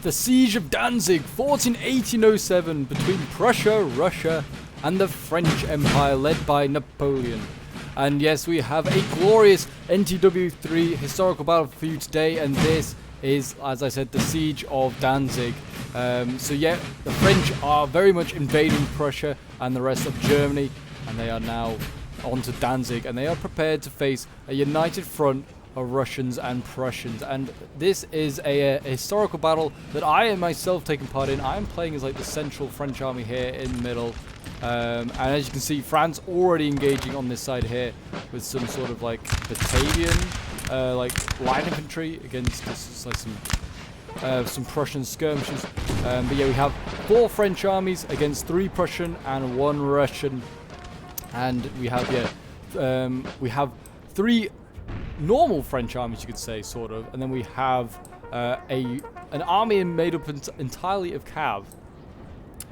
the Siege of Danzig, fought in 1807 between Prussia, Russia, and the French Empire led by Napoleon. And yes, we have a glorious NTW 3 historical battle for you today, and this is, as I said, the Siege of Danzig. So yeah, the French are very much invading Prussia and the rest of Germany, and they are now onto Danzig, and they are prepared to face a united front of Russians and Prussians. And this is a historical battle that I am myself taking part in. I am playing as like the central French army here in the middle. And as you can see, France already engaging on this side here with some sort of like battalion, like line infantry against this, like some Prussian skirmishes. But yeah, we have 4 French armies against 3 Prussian and 1 Russian, and we have 3 normal French armies, you could say, sort of, and then we have an army made up entirely of cav.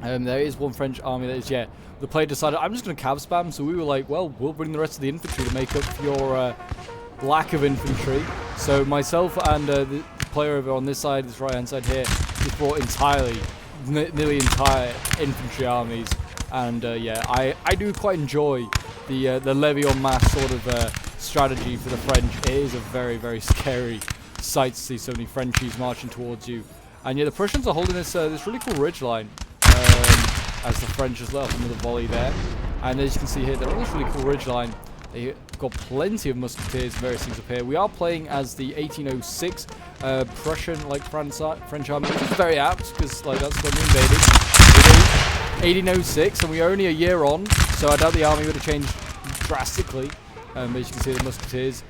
There is 1 French army that is, yeah, the player decided, I'm just going to cav spam, so we were like, well, we'll bring the rest of the infantry to make up for your lack of infantry. So myself and the player over on this side, this right hand side here, just brought nearly entire infantry armies. And yeah, I do quite enjoy the levy en masse sort of strategy for the French. It is a very, very scary sight to see so many Frenchies marching towards you. And yeah, the Prussians are holding this really cool ridge line, as the French just let off another volley there. And as you can see here, they're on this really cool ridge line. They've got plenty of musketeers and various things up here. We are playing as the 1806 Prussian, like French army, which is very apt because like that's when we invaded. 1806, and we are only a year on, so I doubt the army would have changed drastically. As you can see, the musketeers.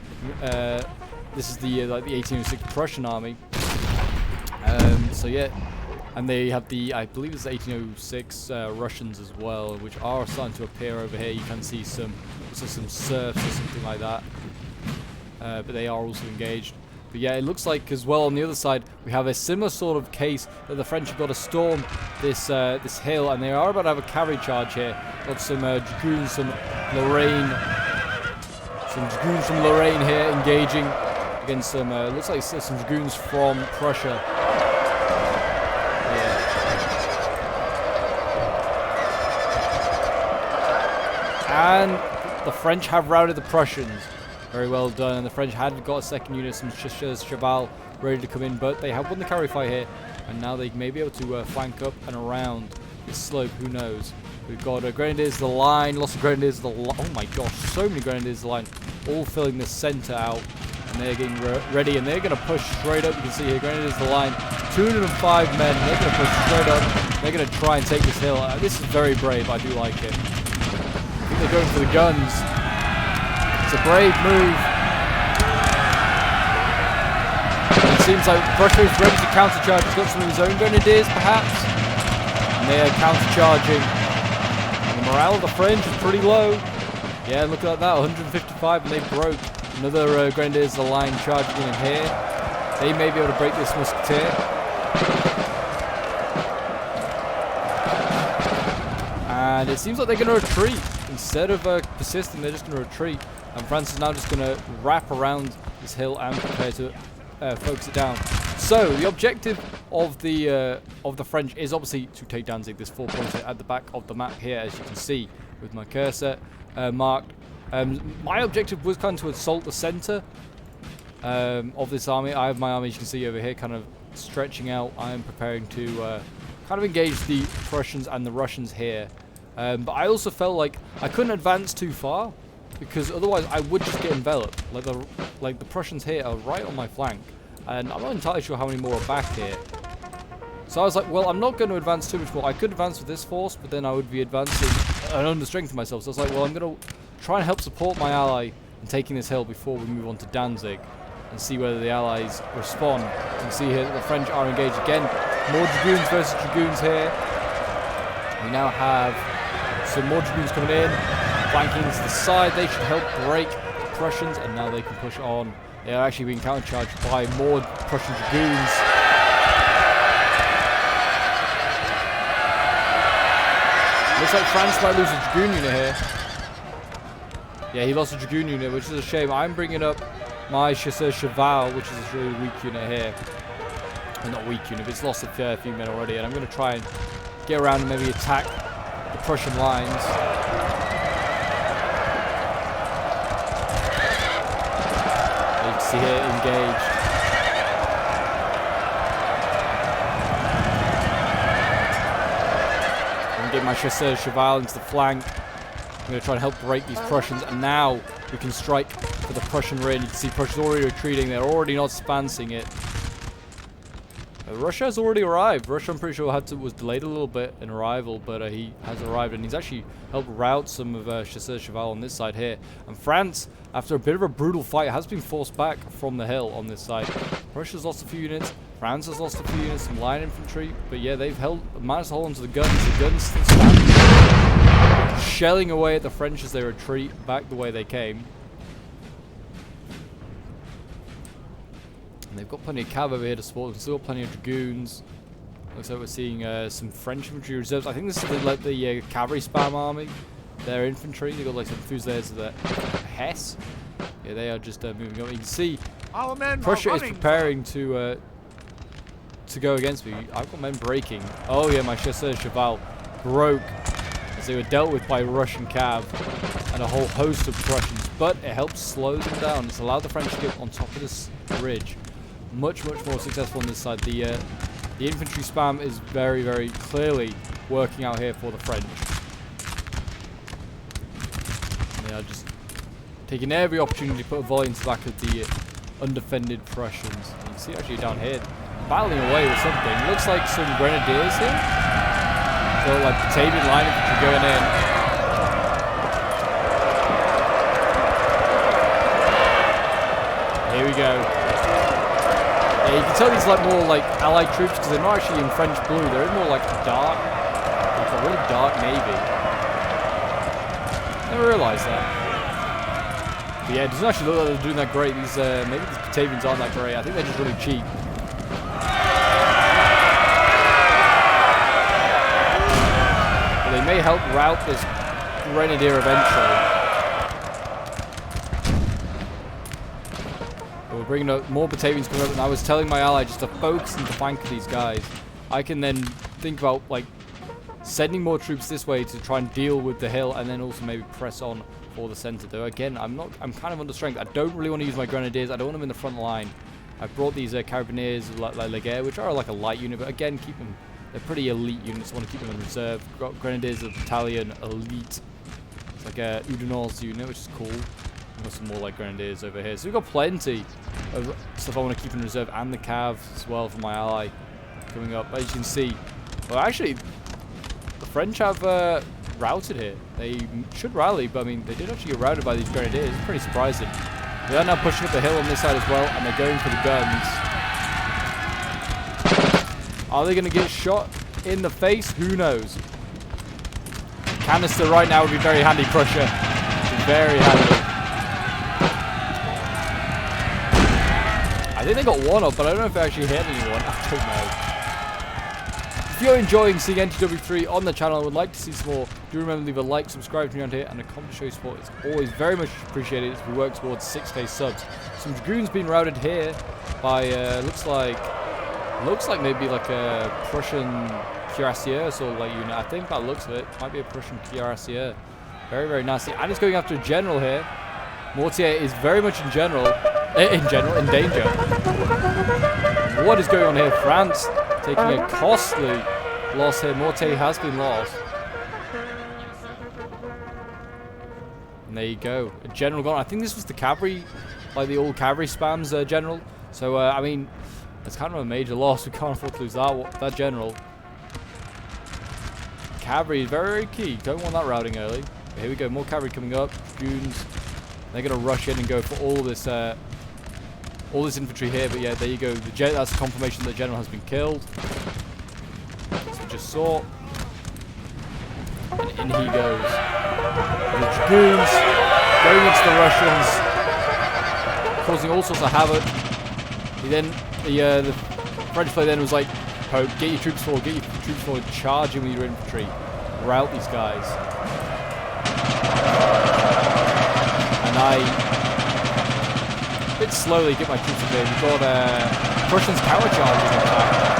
This is the like the 1806 Prussian army. So yeah, and they have the, I believe it's the 1806 Russians as well, which are starting to appear over here. You can see some serfs or something like that, but they are also engaged. But yeah, it looks like as well on the other side we have a similar sort of case that the French have got to storm this this hill, and they are about to have a cavalry charge here. Got some dragoons, some dragoons from Lorraine here engaging against some, looks like some dragoons from Prussia. Yeah. And the French have routed the Prussians. Very well done, and the French had got a second unit, some Cheval, ready to come in, but they have won the cavalry fight here, and now they may be able to flank up and around this slope, who knows. We've got Grenadiers the line, lots of Grenadiers the line, oh my gosh, so many Grenadiers the line, all filling the centre out, and they're getting ready, and they're going to push straight up. You can see here, Grenadiers the line, 205 men, they're going to push straight up, they're going to try and take this hill. This is very brave, I do like it. I think they're going for the guns. It's a brave move. It seems like Prussia is ready to countercharge. He's got some of his own Grenadiers, perhaps, and they are countercharging. And the morale of the French is pretty low. Yeah, look at that, 155, and they broke. Another Grenadiers, the line charging in here. They may be able to break this musketeer. And it seems like they're going to retreat. Instead of persisting, they're just going to retreat. And France is now just going to wrap around this hill and prepare to focus it down. So the objective of the French is obviously to take Danzig, this 4-pointer at the back of the map here, as you can see with my cursor marked. My objective was kind of to assault the center of this army. I have my army, as you can see over here, kind of stretching out. I am preparing to kind of engage the Prussians and the Russians here. But I also felt like I couldn't advance too far, because otherwise I would just get enveloped. Like the Prussians here are right on my flank, and I'm not entirely sure how many more are back here. So I was like, well, I'm not going to advance too much more. I could advance with this force, but then I would be advancing and under-strengthening myself. So I was like, well, I'm going to try and help support my ally in taking this hill before we move on to Danzig, and see whether the allies respond. You can see here that the French are engaged again. More dragoons versus dragoons here. We now have some more dragoons coming in, flanking to the side. They should help break the Prussians, and now they can push on. They are actually being countercharged by more Prussian dragoons. Looks like France might lose a dragoon unit here. Yeah, he lost a dragoon unit, which is a shame. I'm bringing up my Chasseur Cheval, which is a really weak unit here. Well, not weak unit, but it's lost a fair few men already. And I'm going to try and get around and maybe attack the Prussian lines. You can see here, engaged. I'm going to get my Chasseurs Cheval into the flank. I'm going to try and help break these Prussians, and now we can strike for the Prussian rear. You can see Prussia's already retreating. They're already not advancing it. Russia has already arrived. Russia, I'm pretty sure, was delayed a little bit in arrival, but he has arrived, and he's actually helped rout some of Chasseurs Cheval on this side here. And France, after a bit of a brutal fight, has been forced back from the hill on this side. Russia's lost a few units. France has lost a few units, some line infantry, but yeah, they've managed to hold onto the guns. The guns still stand, shelling away at the French as they retreat back the way they came. And they've got plenty of cav over here to support them. Still got plenty of dragoons. Looks like we're seeing some French infantry reserves. I think this is the cavalry spam army. Their infantry. They've got like some fusiliers of the Hesse. Yeah, they are just moving up. You can see Prussia is preparing to go against me. I've got men breaking. Oh yeah, my Chasseurs Cheval broke as they were dealt with by Russian cav and a whole host of Prussians. But it helped slow them down. It's allowed the French to get on top of this ridge. Much more successful on this side. The infantry spam is very clearly working out here for the French. And they are just taking every opportunity to put a volley into the back of the undefended Prussians. And you can see actually down here, battling away with something. Looks like some grenadiers here. So like Batavian line infantry going in. Here we go. Yeah, you can tell these like more like allied troops because they're not actually in French blue. They're in more like dark, like a really dark navy. Never realised that. But yeah, it doesn't actually look like they're doing that great. These maybe these Batavians aren't that great. I think they're just really cheap. But they may help rout this grenadier eventually. We're bringing up more Batavians coming up, and I was telling my ally just to focus and to flank these guys. I can then think about like sending more troops this way to try and deal with the hill, and then also maybe press on for the center. Though again, I'm kind of under strength. I don't really want to use my grenadiers. I don't want them in the front line. I brought these carabiniers like Legere, which are like a light unit, but again, keep them. They're pretty elite units. I want to keep them in reserve. Got grenadiers of battalion elite. It's like a Udinose unit, which is cool. Got some more like grenadiers over here. So we've got plenty of stuff I want to keep in reserve, and the cav as well for my ally coming up. As you can see, well actually the French have routed here. They should rally, but I mean they did actually get routed by these grenadiers. It's pretty surprising. They are now pushing up the hill on this side as well, and they're going for the guns. Are they going to get shot in the face? Who knows? Canister right now would be very handy, Prussia. Very handy. I think they got one up, but I don't know if they actually hit anyone. I don't know. If you're enjoying seeing NTW3 on the channel and would like to see some more, do remember to leave a like, subscribe to me around here, and a comment to show your support. It's always very much appreciated as we work towards 6k subs. Some dragoons being routed here by looks like maybe like a Prussian cuirassier sort of like unit. I think that looks of it might be a Prussian cuirassier. Very nasty, and it's going after a general here. Mortier is very much in danger. What is going on here? France taking a costly loss here. Mortier has been lost. And there you go. A general gone. I think this was the cavalry, like the old cavalry spams general. So, I mean, it's kind of a major loss. We can't afford to lose that general. Cavalry is very key. Don't want that routing early. But here we go. More cavalry coming up. Dragoons. They're going to rush in and go for all this infantry here, but yeah, there you go. That's a confirmation that the general has been killed. As we just saw. And in he goes. The dragoons going into the Russians, causing all sorts of havoc. The French player then was like, Pope, get your troops forward, charging with your infantry. Rout these guys. And bit slowly get my troops in there. We've got Prussians counter-charging attack.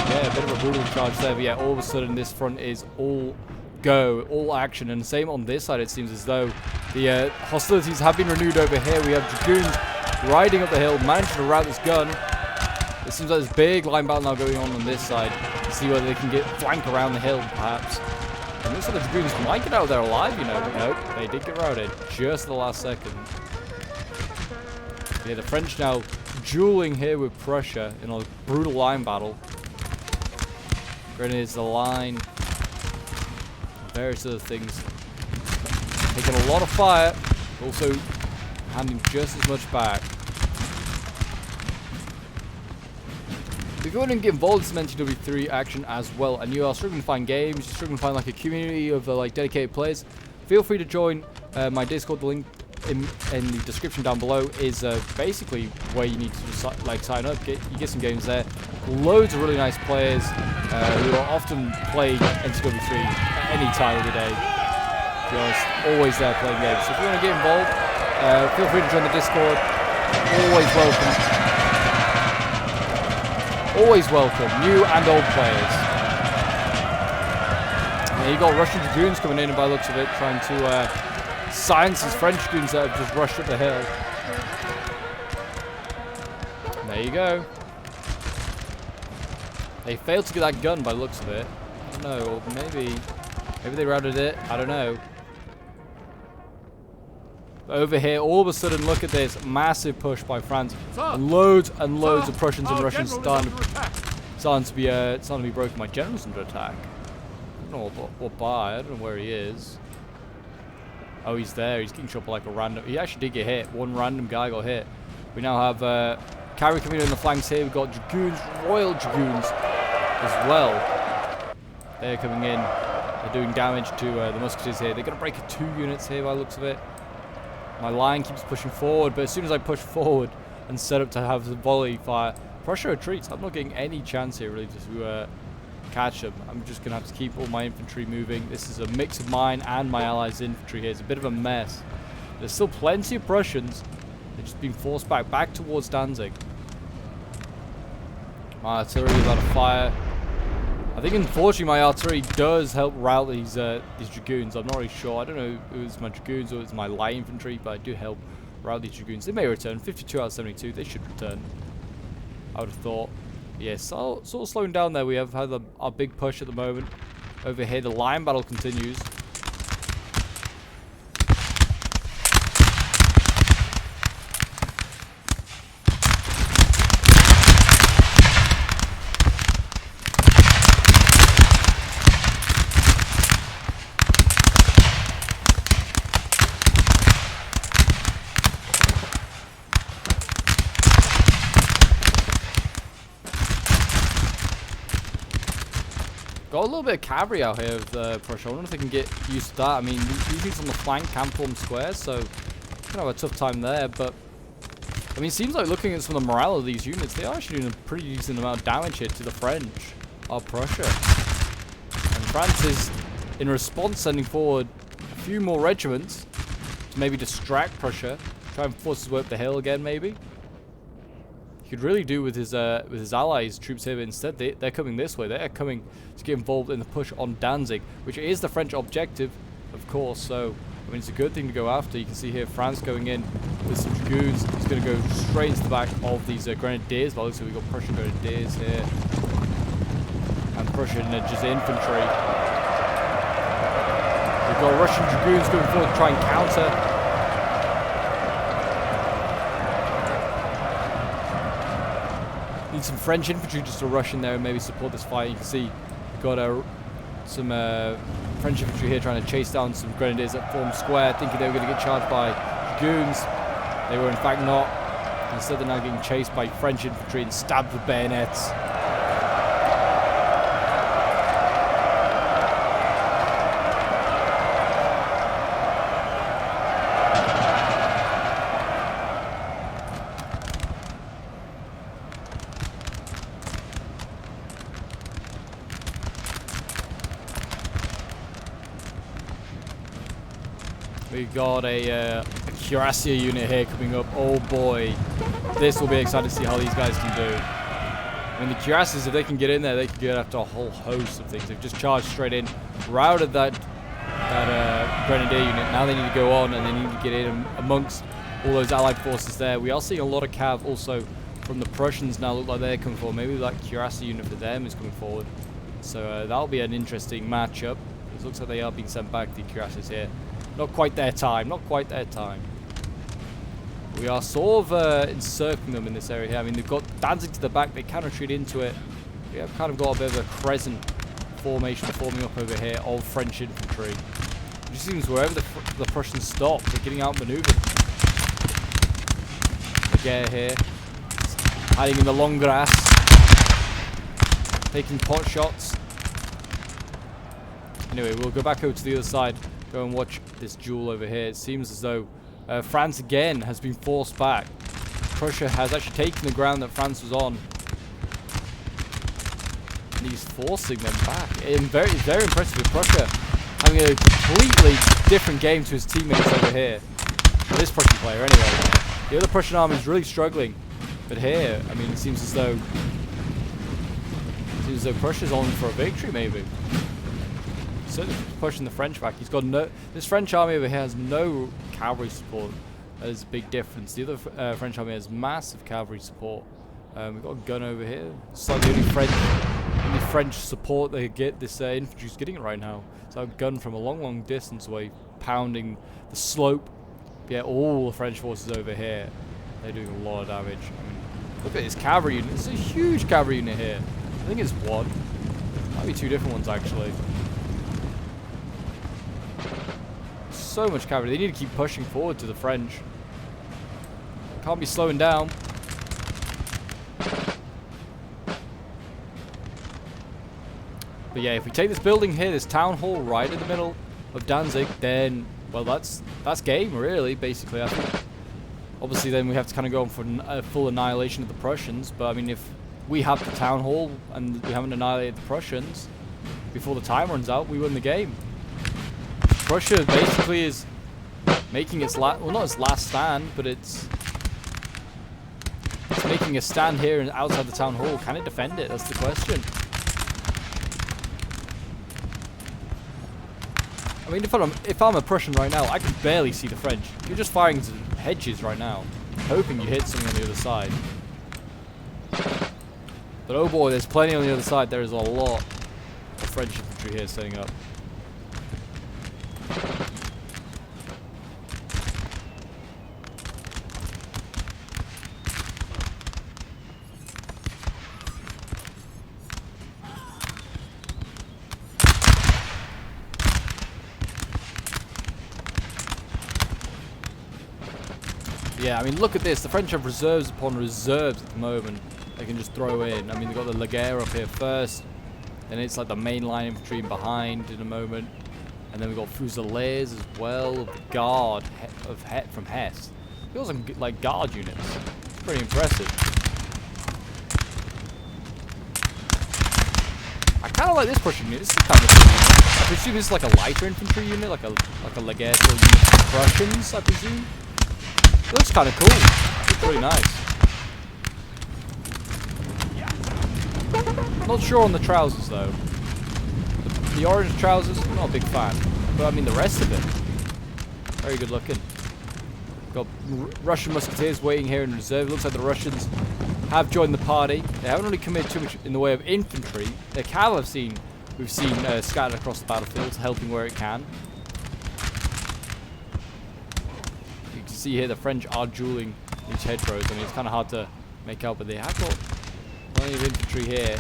Yeah, a bit of a brutal charge there, but yeah, all of a sudden this front is all go, all action, and same on this side. It seems as though the hostilities have been renewed over here. We have dragoons riding up the hill, managing to rout this gun. It seems like there's big line battle now going on this side. To see whether they can get flank around the hill, perhaps. And looks like the dragoons might get out there alive, you know. Nope, they did get routed just at the last second. Yeah, the French now dueling here with Prussia in a brutal line battle. Grenadiers, the line, various other things. Taking a lot of fire, also handing just as much back. If you want to get involved in some NTW3 action as well, and you are struggling to find games, you're struggling to find like a community of like dedicated players, feel free to join my Discord. The link in the description down below is basically where you need to like sign up. You get some games there. Loads of really nice players who are often playing NTW3 at any time of the day. To be honest, always there playing games. So if you want to get involved, feel free to join the Discord. Always welcome. Always welcome, new and old players. And you got Russian dragoons coming in, and by the looks of it, trying to silence these French dragoons that have just rushed up the hill. And there you go. They failed to get that gun by the looks of it. I don't know, or maybe they routed it. I don't know. Over here, all of a sudden, look at this massive push by France. And loads of Prussians and Russians starting to be broken. My general's under attack. I don't know what by. I don't know where he is. Oh, he's there. He's getting shot by like a random. He actually did get hit. One random guy got hit. We now have cavalry coming in on the flanks here. We've got dragoons, royal dragoons as well. They're coming in. They're doing damage to the musketeers here. They're going to break 2 units here by the looks of it. My line keeps pushing forward, but as soon as I push forward and set up to have the volley fire, Prussia retreats. I'm not getting any chance here really to catch them. I'm just going to have to keep all my infantry moving. This is a mix of mine and my allies' infantry here. It's a bit of a mess. There's still plenty of Prussians. They've just been forced back towards Danzig. My artillery is out of fire. I think unfortunately my artillery does help rout these dragoons. I'm not really sure. I don't know if it was my dragoons or it's my light infantry, but I do help rout these dragoons. They may return. 52 out of 72. They should return. I would have thought. Yes, sort of slowing down there. We have had our big push at the moment. Over here, the line battle continues. Got a little bit of cavalry out here with Prussia. I wonder if they can get used to that. I mean, these units on the flank can form squares, so kind of have a tough time there. But I mean, it seems like looking at some of the morale of these units, they are actually doing a pretty decent amount of damage here to the French of Prussia. And France is, in response, sending forward a few more regiments to maybe distract Prussia, try and force his way up the hill again, maybe. He could really do with his allies' troops here, but instead they're coming this way. They're coming to get involved in the push on Danzig, which is the French objective, of course. So, I mean, it's a good thing to go after. You can see here France going in with some dragoons. He's going to go straight into the back of these grenadiers. But looks like we've got Prussian grenadiers here. And Prussian just infantry. We've got Russian dragoons going forward to try and counter. Need some French infantry just to rush in there and maybe support this fight. You can see we've got some French infantry here trying to chase down some grenadiers that form square, thinking they were going to get charged by dragoons. They were in fact not. Instead, they're now getting chased by French infantry and stabbed with bayonets. We got a Cuirassier unit here coming up. Oh boy. This will be exciting to see how these guys can do. I mean, the Cuirassiers, if they can get in there, they can get after a whole host of things. They've just charged straight in, routed that Grenadier unit. Now they need to go on and they need to get in amongst all those allied forces there. We are seeing a lot of cav also from the Prussians now look like they're coming forward. Maybe that Cuirassier unit for them is coming forward. So that'll be an interesting matchup. It looks like they are being sent back, the Cuirassiers here. Not quite their time, not quite their time. We are sort of encircling them in this area here. I mean, they've got Danzig to the back, they can retreat into it. We have kind of got a bit of a crescent formation forming up over here of French infantry. It just seems wherever the Prussians stop, they're getting outmaneuvered. Again here, hiding in the long grass, taking pot shots. Anyway, we'll go back over to the other side, go and watch this duel over here. It seems as though France again has been forced back. Prussia has actually taken the ground that France was on. And he's forcing them back. It's very impressive with Prussia having a completely different game to his teammates over here. Well, this Prussian player anyway. The other Prussian army is really struggling. But here, I mean, it seems as though Prussia's on for a victory maybe. Certainly pushing the French back. He's got no. This French army over here has no cavalry support. That is a big difference. The other French army has massive cavalry support. We've got a gun over here. It's like the only French support they get. This infantry's getting it right now. So a gun from a long distance away, pounding the slope. Yeah, all the French forces over here. They're doing a lot of damage. I mean, look at this cavalry unit. It's a huge cavalry unit here. I think it's one. Might be two different ones actually. So much cavalry. They need to keep pushing forward to the French. Can't be slowing down. But yeah, if we take this building here, this town hall right in the middle of Danzig, then well, that's game really. Basically, I think. Obviously, then we have to kind of go on for a full annihilation of the Prussians. But I mean, if we have the town hall and we haven't annihilated the Prussians before the time runs out, we win the game. Prussia basically is making its not its last stand, but it's making a stand here and outside the town hall. Can it defend it? That's the question. I mean, if I'm a Prussian right now, I can barely see the French. You're just firing into hedges right now, hoping you hit something on the other side. But oh boy, there's plenty on the other side. There is a lot of French infantry here setting up. Yeah, I mean, look at this. The French have reserves upon reserves at the moment. They can just throw in. I mean, they've got the Laguerre up here first. Then it's like the main line infantry behind in a moment. And then we've got Fusiliers as well, of the Guard from Hesse. Feels like Guard units. It's pretty impressive. I kind of like this Prussian unit. This is kind of cool. I presume this is like a lighter infantry unit, like a Laguerre sort of unit for Prussians, I presume. It looks kind of cool. It's really nice. Not sure on the trousers though. The orange trousers, I'm not a big fan. But I mean the rest of it, very good looking. Got Russian musketeers waiting here in reserve. It looks like the Russians have joined the party. They haven't really committed too much in the way of infantry. Their cavalry we've seen scattered across the battlefield, helping where it can. See here the French are dueling these hedgerows. I mean, it's kind of hard to make out, but they have got plenty of infantry here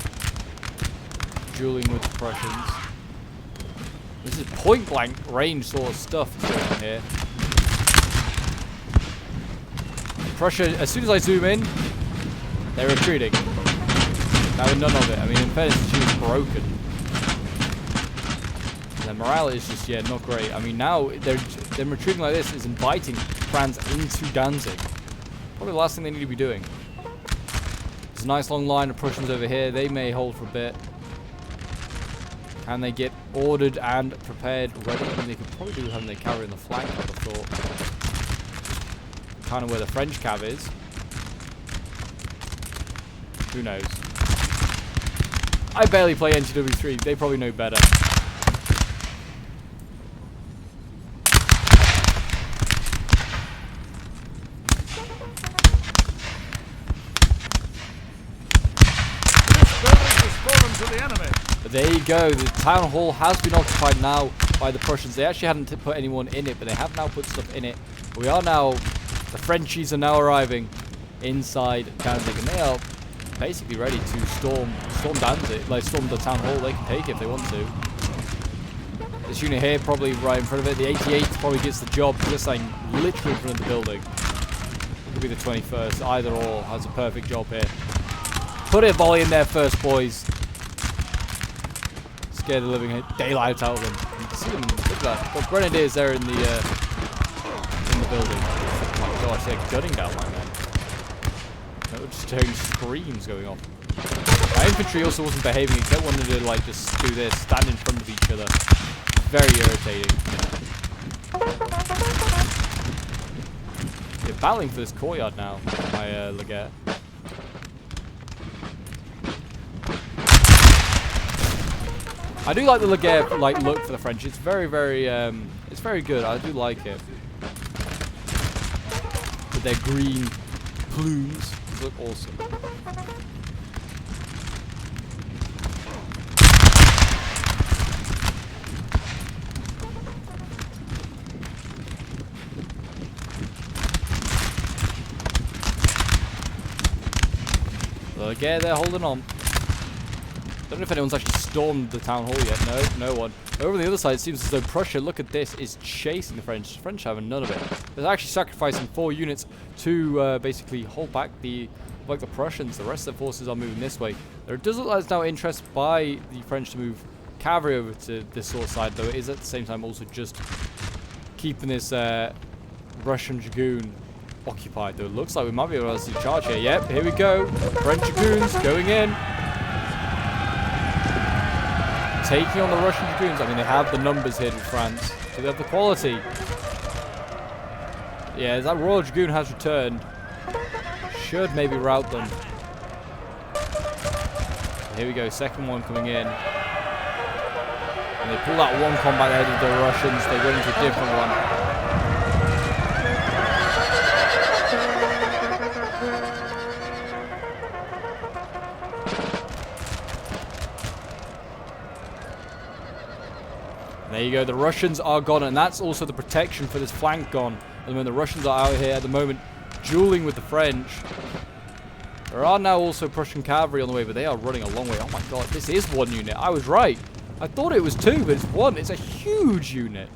dueling with the Prussians. This is point blank range sort of stuff that's going on here. Prussia, as soon as I zoom in, they're retreating. Having none of it. I mean, in fairness, she was broken. Their morale is just, yeah, not great. I mean, now them retreating like this is inviting France into Danzig. Probably the last thing they need to be doing. There's a nice long line of Prussians over here. They may hold for a bit. Can they get ordered and prepared ready? I mean, they could probably do having their cavalry in the flank, I would have thought. kind of where the French cav is. Who knows? I barely play NTW3. They probably know better. But there you go. The town hall has been occupied now by the Prussians. They actually hadn't put anyone in it, but they have now put stuff in it. We are now, the Frenchies are now arriving inside Danzig, and they are basically ready to storm Danzig, like storm the town hall. They can take it if they want to. This unit here, probably right in front of it. The 88 probably gets the job, just like literally in front of the building. It could be the 21st. Either or has a perfect job here. Put a volley in there first, boys. Scare the living daylight out of them. You can see them. Look at that. Got grenadiers there in the building. Oh my gosh, they're gunning down my men. No, just hearing screams going off. My infantry also wasn't behaving. Except wanted to like just do this, stand in front of each other. Very irritating. They're battling for this courtyard now. My legate. I do like the legate like look for the French. It's very, very, it's very good. I do like it. With their green plumes, they look awesome. The legate, they're holding on. Don't know if anyone's actually stormed the town hall yet. No, no one. Over on the other side, it seems as though Prussia, look at this, is chasing the French. The French having none of it. They're actually sacrificing 4 units to basically hold back the Prussians. The rest of the forces are moving this way. There does look like there's now interest by the French to move cavalry over to this sort of side, though it is at the same time also just keeping this Russian dragoon occupied. Though it looks like we might be able to see a charge here. Yep, here we go. French dragoons going in. Taking on the Russian dragoons. I mean, they have the numbers here in France. So they have the quality. Yeah, that Royal Dragoon has returned. Should maybe rout them. Here we go. Second one coming in. And they pull that one combat ahead of the Russians. They run into a different one. There you go, the Russians are gone, and that's also the protection for this flank gone. And when the Russians are out here at the moment, dueling with the French. There are now also Prussian cavalry on the way, but they are running a long way. Oh my god, this is 1 unit. I was right. I thought it was 2, but it's 1. It's a huge unit.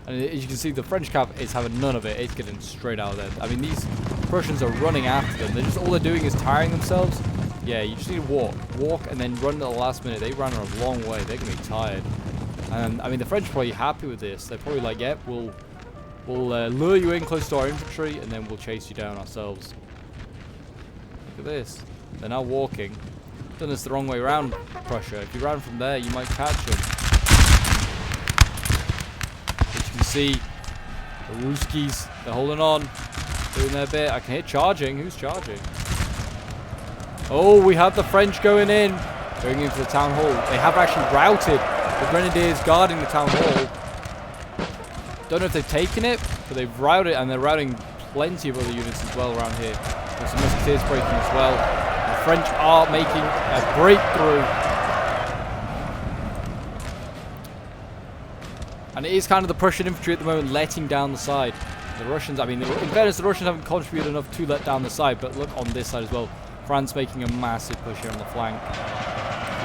And as you can see, the French cav is having none of it. It's getting straight out of there. I mean, these Prussians are running after them. All they're doing is tiring themselves. Yeah, you just need to walk. Walk and then run at the last minute. They ran a long way. They're going to be tired. And I mean, the French are probably happy with this. They're probably like, yep, we'll lure you in close to our infantry, and then we'll chase you down ourselves. Look at this. They're now walking. Done this the wrong way around, Prussia. If you ran from there, you might catch them. As you can see, the Ruskies, they're holding on, doing their bit. I can hear charging. Who's charging? Oh, we have the French going into the town hall. They have actually routed the Grenadiers guarding the town hall. Don't know if they've taken it, but they've routed it, and they're routing plenty of other units as well around here. There's some musketeers breaking as well. The French are making a breakthrough. And it is kind of the Prussian infantry at the moment letting down the side. The Russians, I mean, in fairness, the Russians haven't contributed enough to let down the side, but look on this side as well. France making a massive push here on the flank.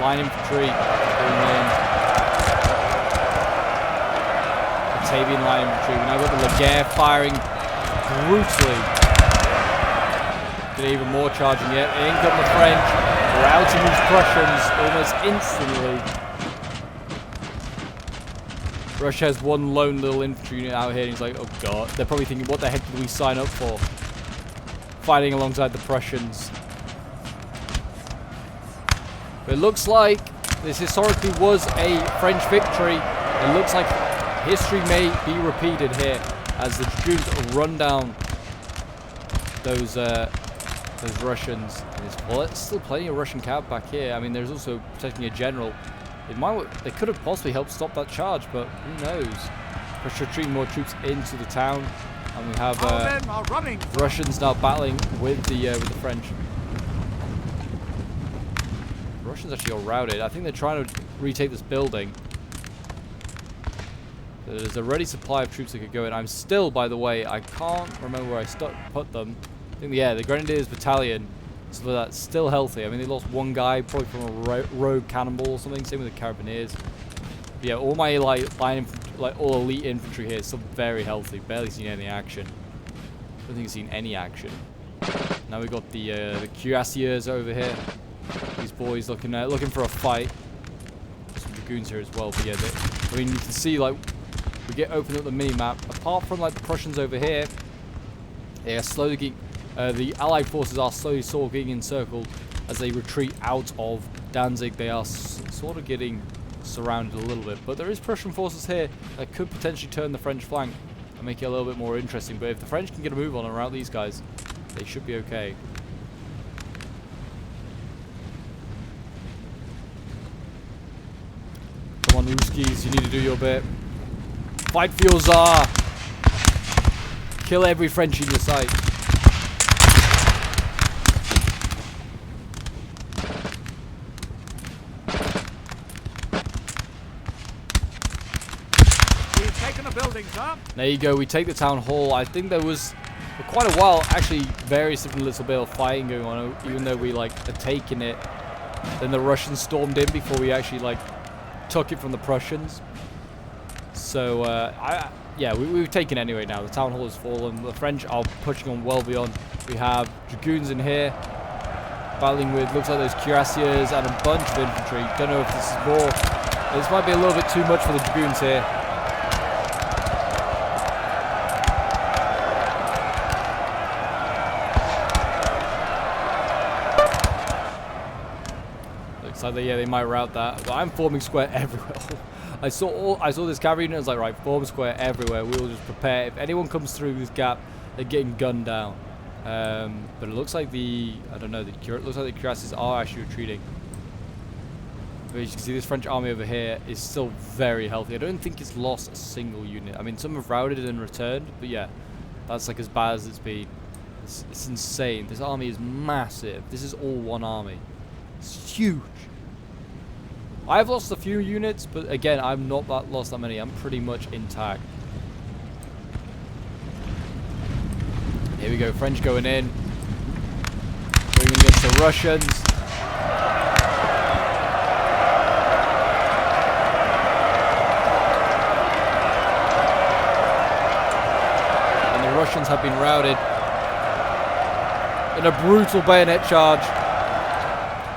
Line infantry going in. Batavian line infantry. We now got the Legare firing brutally. Get even more charging yet. In come the French. Routing these Prussians almost instantly. Russia has 1 lone little infantry unit out here, and he's like, oh god. They're probably thinking, what the heck did we sign up for? Fighting alongside the Prussians. But it looks like this historically was a French victory. It looks like history may be repeated here as the Dragoons run down those Russians. Well, there's still plenty of Russian cav back here. I mean, there's also protecting a general. They could have possibly helped stop that charge, but who knows? Push retreating more troops into the town, and we have Russians now battling with the French. The Russians actually got routed. I think they're trying to retake this building. There's a ready supply of troops that could go in. I'm still, by the way, I can't remember where I put them. I think, yeah, the Grenadiers Battalion. So that's still healthy. I mean, they lost one guy, probably from a rogue cannonball or something. Same with the Carabiniers. But yeah, all my all elite infantry here is still very healthy. Barely seen any action. Don't think I've seen any action. Now we've got the cuirassiers over here. These boys looking for a fight. Some dragoons here as well. But yeah, I mean, you can see like we open up the mini map. Apart from like the Prussians over here, they are slowly getting. The Allied forces are slowly sort of getting encircled as they retreat out of Danzig. They are sort of getting surrounded a little bit, but there is Prussian forces here that could potentially turn the French flank and make it a little bit more interesting. But if the French can get a move on and rout these guys, they should be okay. Come on, Ruskies, you need to do your bit. Fight for your Tsar! Kill every French in your sight. There you go, we take the town hall. I think there was, for quite a while, actually various different little bit of fighting going on, even though we like had taken it. Then the Russians stormed in before we actually like took it from the Prussians. So yeah, we've taken it anyway now. The town hall has fallen. The French are pushing on well beyond. We have dragoons in here, battling with, looks like those cuirassiers and a bunch of infantry. Don't know if this is more. This might be a little bit too much for the dragoons here. So they might rout that. But I'm forming square everywhere. I saw this cavalry unit. I was like, right, form square everywhere. We'll just prepare. If anyone comes through this gap, they're getting gunned down. But it looks like I don't know. It looks like the cuirassiers are actually retreating. But as you can see, this French army over here is still very healthy. I don't think it's lost a single unit. I mean, some have routed and returned, but yeah, that's like as bad as it's been. It's insane. This army is massive. This is all one army. It's huge. I've lost a few units, but again, I'm not lost that many. I'm pretty much intact. Here we go, French going in. Going against the Russians. And the Russians have been routed in a brutal bayonet charge.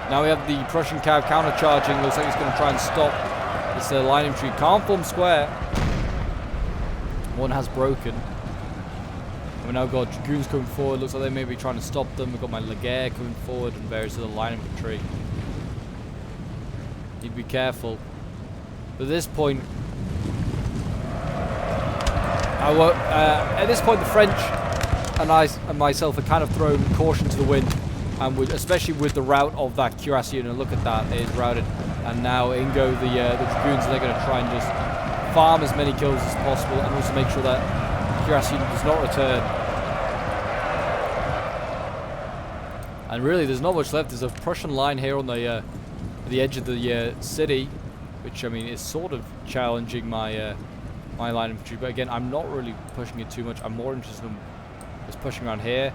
Now we have the Prussian cav counter-charging. Looks like he's going to try and stop this line infantry. Can't form square. One has broken. And we now got dragoons coming forward. Looks like they may be trying to stop them. We've got my Laguerre coming forward and various other line infantry. Need to be careful. But at this point, the French and myself are kind of throwing caution to the wind. And especially with the rout of that cuirassier unit, look at that, it is routed. And now in go the dragoons, and they're going to try and just farm as many kills as possible, and also make sure that cuirassier unit does not return. And really, there's not much left. There's a Prussian line here on the edge of the city, which I mean is sort of challenging my my line infantry. But again, I'm not really pushing it too much. I'm more interested in just pushing around here.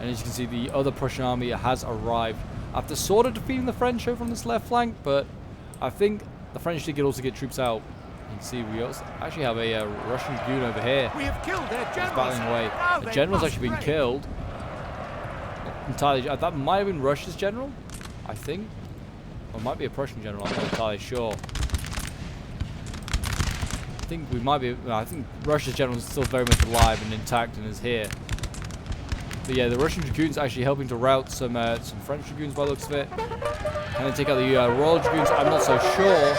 And as you can see, the other Prussian army has arrived after sort of defeating the French over on this left flank, but I think the French did also get troops out. You can see we also actually have a Russian dragoon over here. We have killed their generals. Battling away. The general's actually been killed. Not entirely. That might have been Russia's general, I think. Or it might be a Prussian general. I'm not entirely sure. I think we might be. I think Russia's general is still very much alive and intact and is here. But yeah, the Russian dragoons actually helping to rout some French dragoons by the looks of it. And then take out the Royal dragoons. I'm not so sure.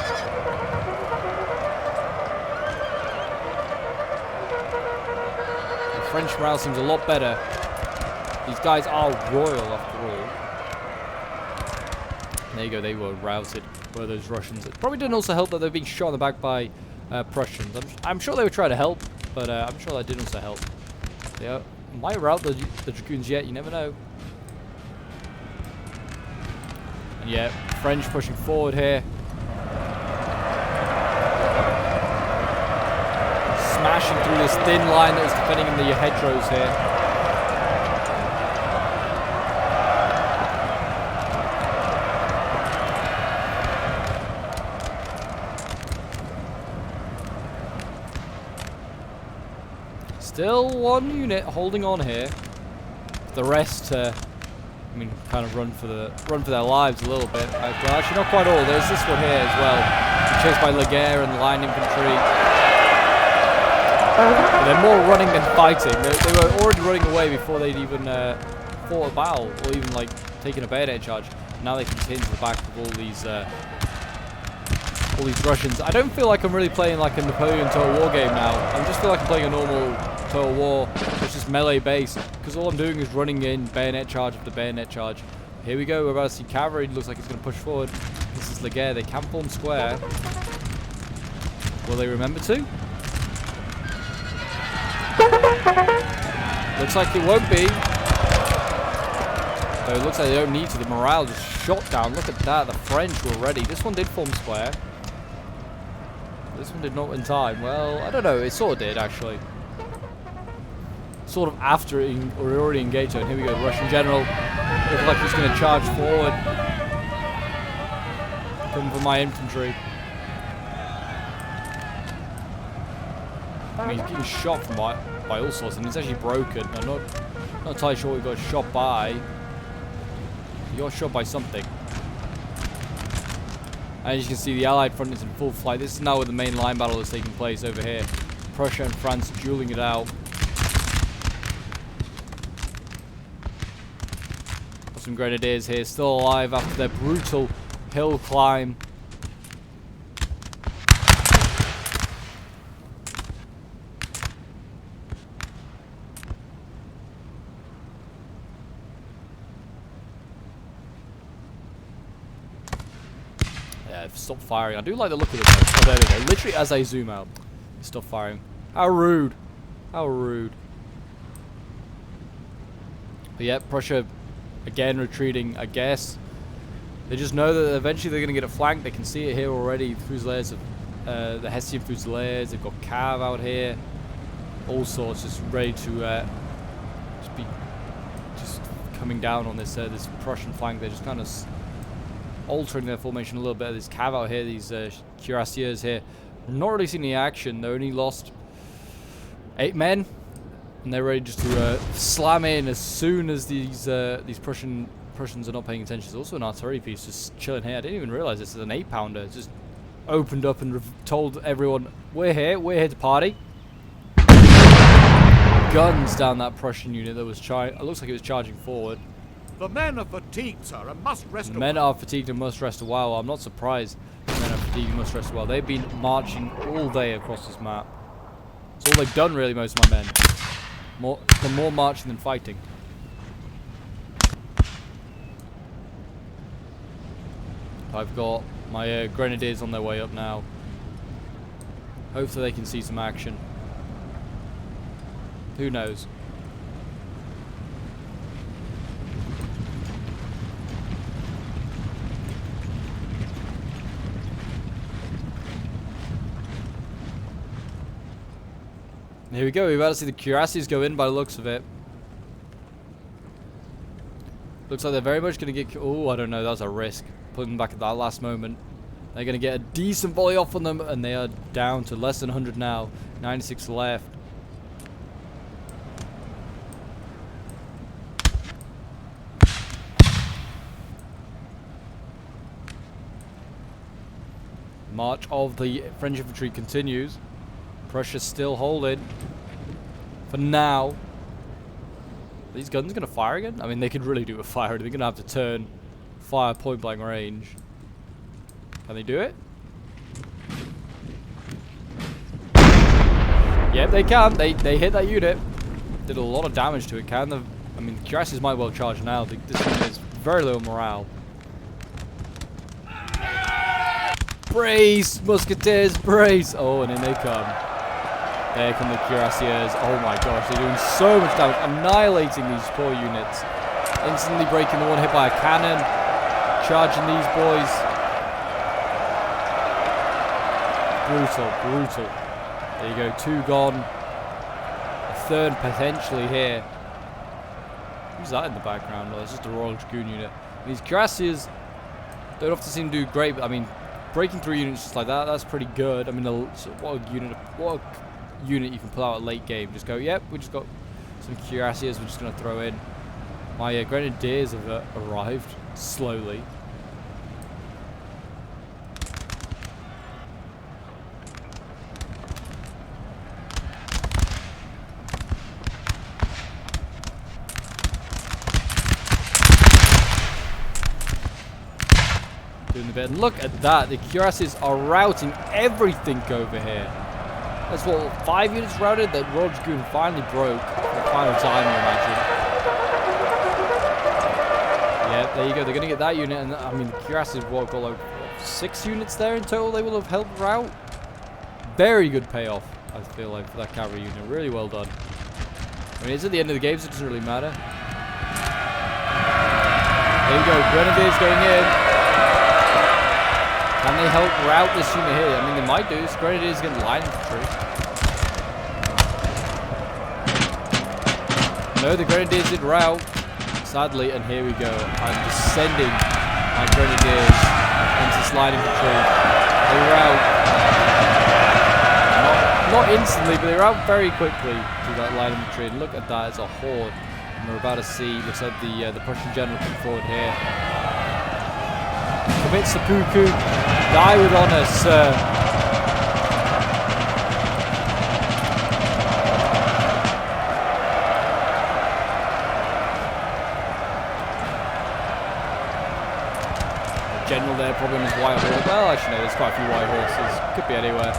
The French morale seems a lot better. These guys are royal after all. There you go, they were routed, were those Russians. It probably didn't also help that they're being shot in the back by Prussians. I'm sure they were trying to help, but I'm sure that didn't also help. They might rout the Dragoons yet, you never know. And yeah, French pushing forward here. Smashing through this thin line that was defending in the hedgerows here. Still one unit holding on here. The rest, I mean, kind of run for their lives a little bit. Well, actually, not quite all. There's this one here as well, chased by Laguerre and line infantry. But they're more running than fighting. They were already running away before they'd even fought a battle or even like taken a bayonet charge. Now they continue to the back of all these Russians. I don't feel like I'm really playing like a Napoleon Total War game now. I just feel like I'm playing a normal Total War, which is melee based, because all I'm doing is running in bayonet charge after bayonet charge. Here we go, we're about to see cavalry. It looks like it's going to push forward. This is Laguerre. They can form square. Will they remember to? Looks like it won't be. So it looks like they don't need to. The morale just shot down. Look at that. The French were ready. This one did form square. This one did not in time. Well, I don't know. It sort of did, actually. Sort of after it or already engaged. And here we go. The Russian general. Looks like he's going to charge forward. Coming for my infantry. I mean, he's getting shot from by all sorts, and it's actually broken. I'm not entirely sure what he got shot by. He got shot by something. And as you can see, the Allied front is in full flight. This is now where the main line battle is taking place over here. Prussia and France dueling it out. Got some grenadiers here, still alive after their brutal hill climb. Stop firing. I do like the look of it though. Oh, there we go. Literally as I zoom out, stop firing. How rude. How rude. But yeah, Prussia again retreating, I guess. They just know that eventually they're going to get a flank. They can see it here already. Fusiliers of the Hessian Fusiliers. They've got Cav out here. All sorts, just ready to just coming down on this this Prussian flank. They're just kind of altering their formation a little bit. This Cav out here, these cuirassiers here, not really seeing any action. They only lost 8 men, and they're ready just to slam in as soon as these Prussians are not paying attention. There's also an artillery piece just chilling here. I didn't even realize this is an 8-pounder. It just opened up and told everyone, we're here to party. Guns down that Prussian unit that was it looks like it was charging forward. The men are fatigued, sir, and must rest a while. Men are fatigued and must rest a while. I'm not surprised the men are fatigued and must rest a while. They've been marching all day across this map. It's all they've done, really, most of my men. They're more marching than fighting. I've got my grenadiers on their way up now. Hopefully they can see some action. Who knows? Here we go, we're about to see the cuirassiers go in by the looks of it. Looks like they're very much going to get... Oh, I don't know, that was a risk. Putting them back at that last moment. They're going to get a decent volley off on them, and they are down to less than 100 now. 96 left. March of the French infantry continues. Prussia's still holding. For now. Are these guns going to fire again? I mean, they could really do a fire. They're going to have to turn fire point blank range. Can they do it? Yep, they can. They hit that unit. Did a lot of damage to it. Can the I mean, the cuirassiers might well charge now. This unit is very low morale. Brace! Musketeers, brace! Oh, and in they come. There come the cuirassiers. Oh my gosh, they're doing so much damage. Annihilating these poor units. Instantly breaking the one hit by a cannon. Charging these boys. Brutal, brutal. There you go, 2 gone. A 3rd potentially here. Who's that in the background? Well, it's just a Royal Dragoon unit. And these cuirassiers don't often seem to do great, but I mean, breaking through units just like that, that's pretty good. I mean, what a unit you can pull out at late game. Just go, yep, we just got some cuirassiers we're just going to throw in. My grenadiers have arrived slowly. Doing the bit, and look at that, the cuirassiers are routing everything over here. That's what, 5 units routed that Royal Dragoon finally broke for the final time, I imagine. Yeah, there you go, they're going to get that unit, and I mean, the cuirassiers will got like 6 units there in total they will have helped rout. Very good payoff, I feel like, for that cavalry unit. Really well done. I mean, it's at the end of the game, so it doesn't really matter. There you go, Grenadiers going in. Can they help rout this unit here? I mean, they might do. This Grenadiers get line infantry. No, the Grenadiers did rout, sadly, and here we go. I'm descending my Grenadiers into this line infantry. They rout. Not instantly, but they rout very quickly to that line infantry. And look at that, it's a horde. And we're about to see, looks like the Prussian general come forward here. Commit seppuku. Die with honor, sir. The general there, probably on his white horse. Well, actually, no, there's quite a few white horses. Could be anywhere.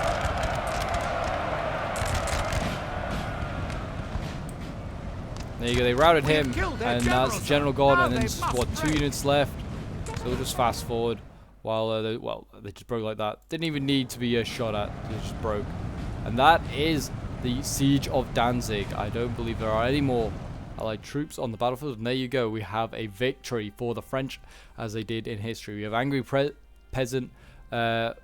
There you go, they routed him, and that's the general gone, and then just, what, 2 units left. So we'll just fast forward while they just broke like that. Didn't even need to be shot at. They just broke. And that is the siege of Danzig. I don't believe there are any more Allied troops on the battlefield. And there you go. We have a victory for the French, as they did in history. We have Angry Peasant,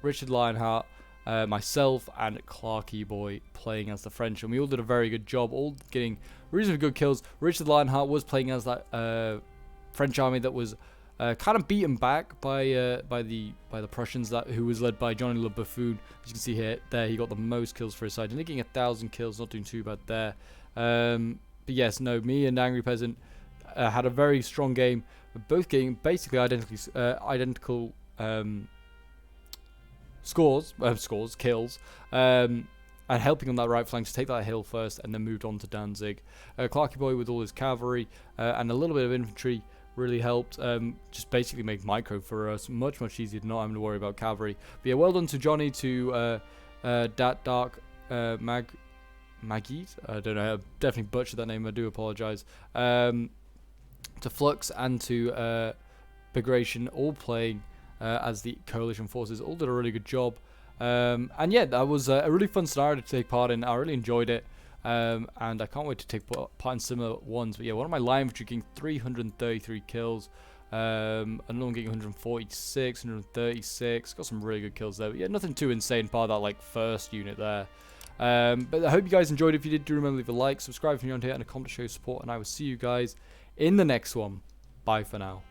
Richard Lionheart, myself, and Clarky Boy playing as the French. And we all did a very good job, all getting reasonably good kills. Richard Lionheart was playing as that French army that was kind of beaten back by the Prussians, who was led by Johnny Le Buffoon. As you can see here, he got the most kills for his side, and getting 1,000 kills, not doing too bad there. But yes, no, me and Angry Peasant had a very strong game, both getting basically identical kills, and helping on that right flank to take that hill first, and then moved on to Danzig. Clarky Boy with all his cavalry and a little bit of infantry really helped, just basically make micro for us much easier, not having to worry about cavalry. But yeah, well done to Johnny, to Dat Dark Magid, I don't know, I definitely butchered that name, I do apologize, to Flux and to Bagration, all playing as the coalition forces, all did a really good job. And yeah, that was a really fun scenario to take part in. I really enjoyed it. And I can't wait to take part in similar ones. But yeah, one of my line infantry getting 333 kills. Another one getting 146, 136. Got some really good kills there. But yeah, nothing too insane, bar that like first unit there. But I hope you guys enjoyed. If you did, do remember to leave a like, subscribe if you're new on here, and a comment to show your support. And I will see you guys in the next one. Bye for now.